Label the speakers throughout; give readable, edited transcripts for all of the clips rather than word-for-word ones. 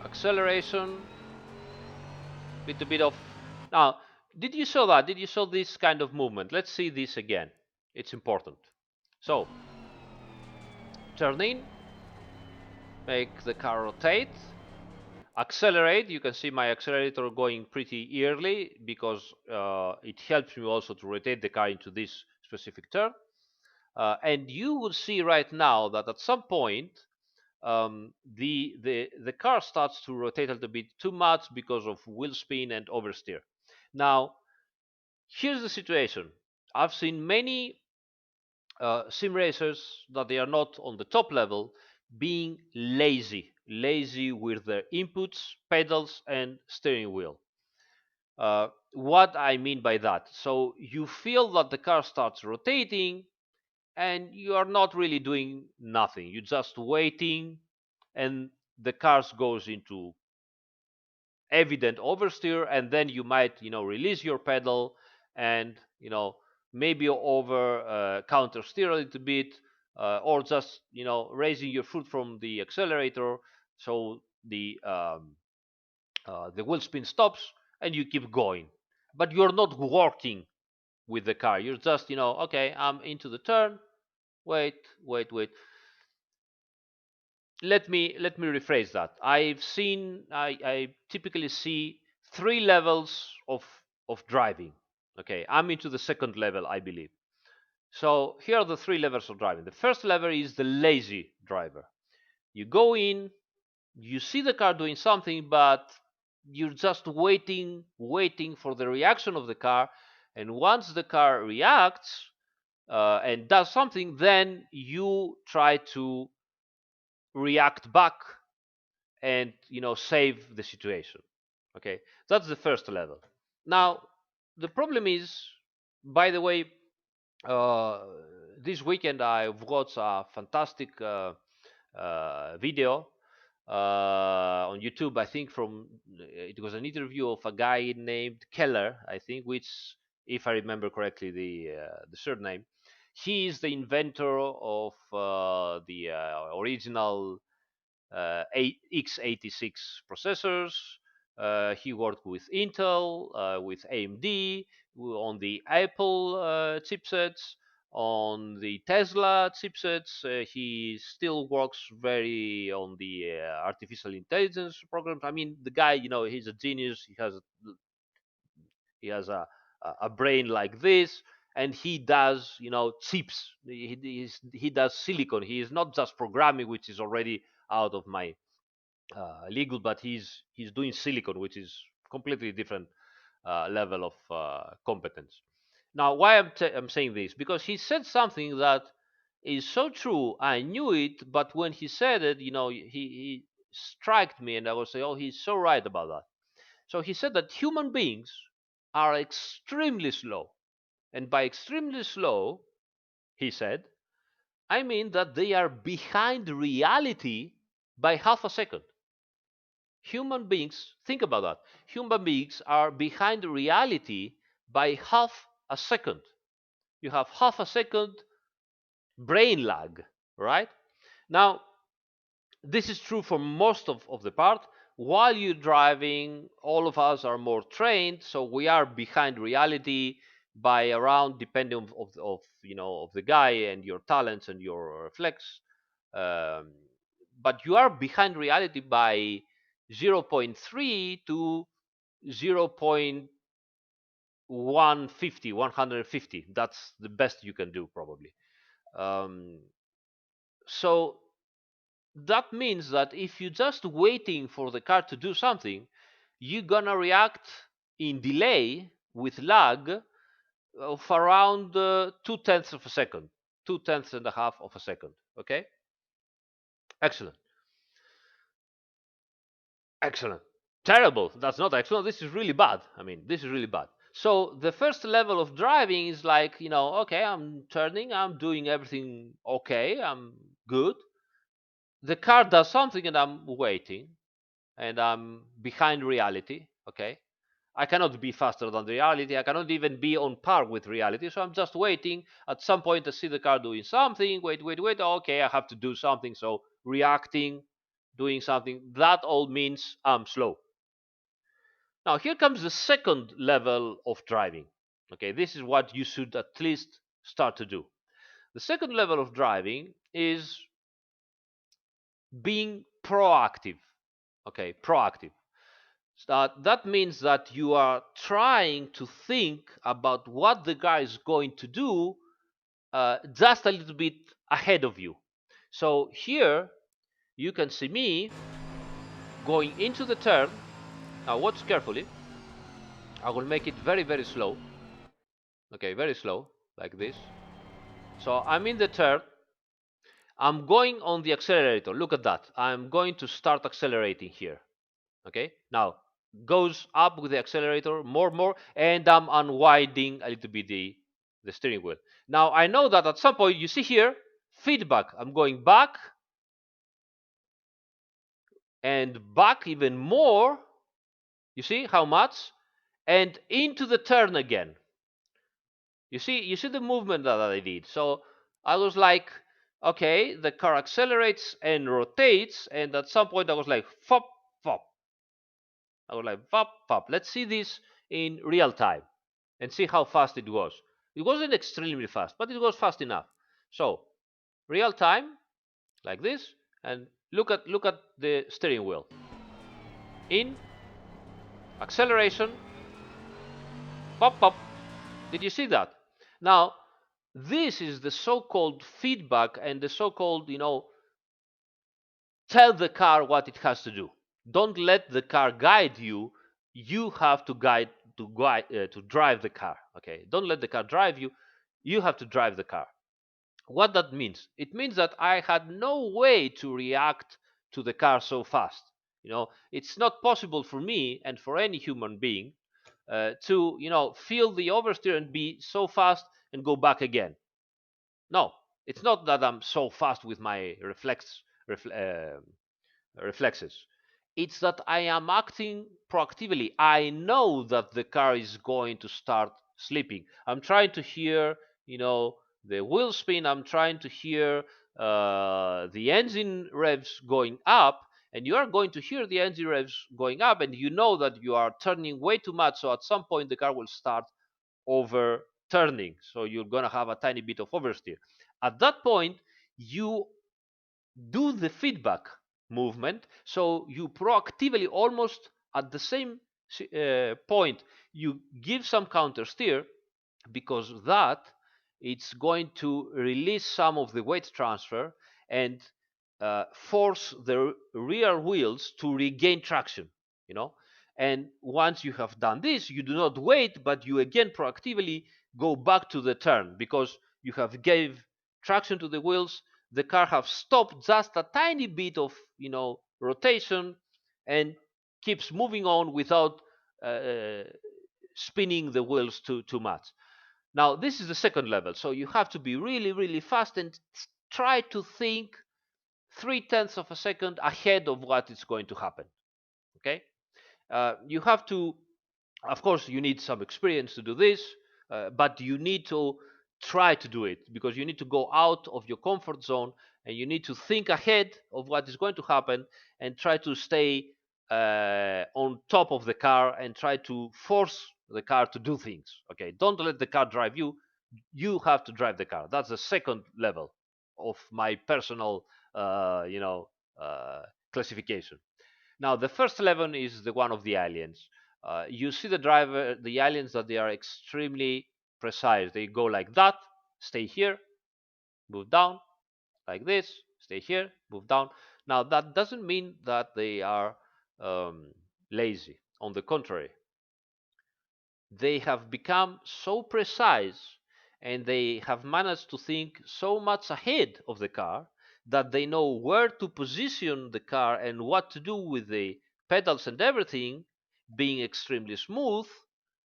Speaker 1: acceleration, little bit of. Now, did you saw that? Did you saw this kind of movement? Let's see this again. It's important. So, turn in, make the car rotate, accelerate. You can see my accelerator going pretty early because it helps me also to rotate the car into this specific turn. And you will see right now that at some point the car starts to rotate a little bit too much because of wheel spin and oversteer. Now, here's the situation. I've seen many sim racers that they are not on the top level being lazy with their inputs, pedals, and steering wheel. What I mean by that, so you feel that the car starts rotating and you are not really doing nothing. You're just waiting, and the car goes into evident oversteer, and then you might release your pedal and maybe over counter steer a little bit, or just raising your foot from the accelerator, so the wheel spin stops and you keep going, but you're not working with the car. You're just okay, I'm into the turn. Wait. Let me rephrase that. I typically see three levels of driving. Okay, I'm into the second level, I believe. So here are the three levels of driving. The first level is the lazy driver. You go in, you see the car doing something, but you're just waiting for the reaction of the car. And once the car reacts and does something, then you try to react back and save the situation. Okay, that's the first level. Now, the problem is, by the way, uh, this weekend I've watched a fantastic video on YouTube. I think from it was an interview of a guy named Keller, I think, which, if I remember correctly, the surname. He is the inventor of the original x86 processors. He worked with Intel, with AMD, on the Apple chipsets, on the Tesla chipsets. He still works very on the artificial intelligence programs. I mean, the guy, he's a genius. He has a brain like this, and he does chips. He does silicon. He is not just programming, which is already out of my legal, but he's doing silicon, which is completely different level of competence. Now, why I'm saying this? Because he said something that is so true. I knew it, but when he said it, he struck me, and I was say, oh, he's so right about that. So he said that human beings are extremely slow, and by extremely slow, he said, I mean that they are behind reality by half a second. Human beings, think about that. Human beings are behind reality by half a second. You have half a second brain lag, right? Now, this is true for most of the part. While you're driving, all of us are more trained, so we are behind reality by around, depending of the guy and your talents and your reflex. Um, but you are behind reality by zero point 0.3 to 0.150, 150. That's the best you can do, probably. Um, so that means that if you're just waiting for the car to do something, you're gonna react in delay with lag of around 2/10 of a second, 2/10 and a half of a second. Okay, excellent, excellent. Terrible. That's not excellent. This is really bad. I mean, this is really bad. So the first level of driving is like, okay, I'm turning, I'm doing everything okay, I'm good. The car does something and I'm waiting, and I'm behind reality. Okay, I cannot be faster than the reality. I cannot even be on par with reality. So I'm just waiting. At some point, I see the car doing something. Wait. Okay, I have to do something. So reacting, doing something, that all means I'm slow. Now here comes the second level of driving. Okay, this is what you should at least start to do. The second level of driving is being proactive. Okay, proactive. That means that you are trying to think about what the guy is going to do just a little bit ahead of you. So here you can see me going into the turn. Now watch carefully. I will make it very, very slow. Okay, very slow, like this. So I'm in the turn. I'm going on the accelerator. Look at that. I'm going to start accelerating here. Okay, now goes up with the accelerator more, and I'm unwinding a little bit the steering wheel. Now I know that at some point, you see here, feedback. I'm going back and back even more. You see how much? And into the turn again. You see the movement that I did. So I was like, okay, the car accelerates and rotates, and at some point I was like, fop, fop. I was like, fop, fop. Let's see this in real time and see how fast it was. It wasn't extremely fast, but it was fast enough. So real time, like this, and look at the steering wheel. In acceleration, pop, pop. Did you see that? Now, this is the so-called feedback and the so-called, tell the car what it has to do. Don't let the car guide you. You have to to drive the car. Okay, don't let the car drive you. You have to drive the car. What that means? It means that I had no way to react to the car so fast. It's not possible for me and for any human being to feel the oversteer and be so fast and go back again. No, it's not that I'm so fast with my reflexes. It's that I am acting proactively. I know that the car is going to start sleeping. I'm trying to hear, the wheel spin. I'm trying to hear the engine revs going up, and you are going to hear the engine revs going up, and you know that you are turning way too much. So at some point, the car will start overturning. So you're going to have a tiny bit of oversteer. At that point, you do the feedback movement. So you proactively, almost at the same point, you give some counter steer, because that it's going to release some of the weight transfer and force the rear wheels to regain traction. you know and once you have done this, you do not wait, but you again proactively go back to the turn, because you have gave traction to the wheels. The car have stopped just a tiny bit of rotation, and keeps moving on without uh, spinning the wheels too much. Now this is the second level, so you have to be really, really fast and try to think 3/10 of a second ahead of what is going to happen. Okay, you have to, of course, you need some experience to do this, but you need to try to do it, because you need to go out of your comfort zone, and you need to think ahead of what is going to happen, and try to stay on top of the car, and try to force the car to do things. Okay, don't let the car drive you. You have to drive the car. That's the second level of my personal classification. Now, the first level is the one of the aliens. You see the aliens, that they are extremely precise. They go like that, stay here, move down, like this, stay here, move down. Now, that doesn't mean that they are lazy. On the contrary, they have become so precise, and they have managed to think so much ahead of the car, that they know where to position the car and what to do with the pedals and everything, being extremely smooth,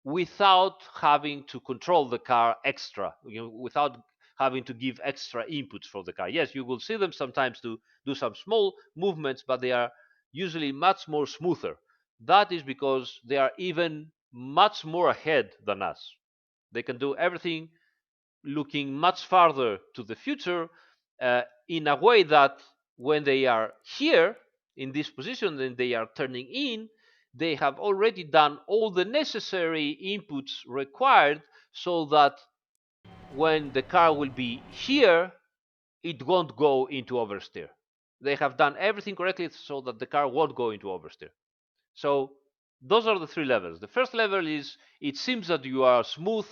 Speaker 1: without having to control the car extra, without having to give extra inputs for the car. Yes, you will see them sometimes to do some small movements, but they are usually much more smoother. That is because they are even much more ahead than us. They can do everything looking much farther to the future, in a way that when they are here, in this position and they are turning in, they have already done all the necessary inputs required so that when the car will be here, it won't go into oversteer. They have done everything correctly so that the car won't go into oversteer. So those are the three levels. The first level is it seems that you are smooth,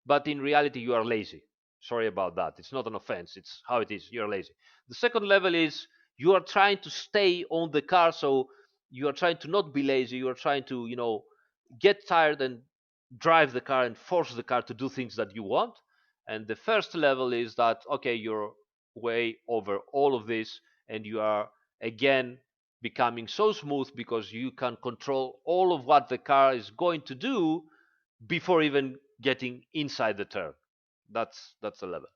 Speaker 1: but in reality you are lazy. Sorry about that. It's not an offense. It's how it is. You're lazy. The second level is you are trying to stay on the car, so you are trying to not be lazy. You are trying to, get tired and drive the car and force the car to do things that you want. And the first level is that, okay, you're way over all of this and you are again becoming so smooth because you can control all of what the car is going to do before even getting inside the turn. That's the level.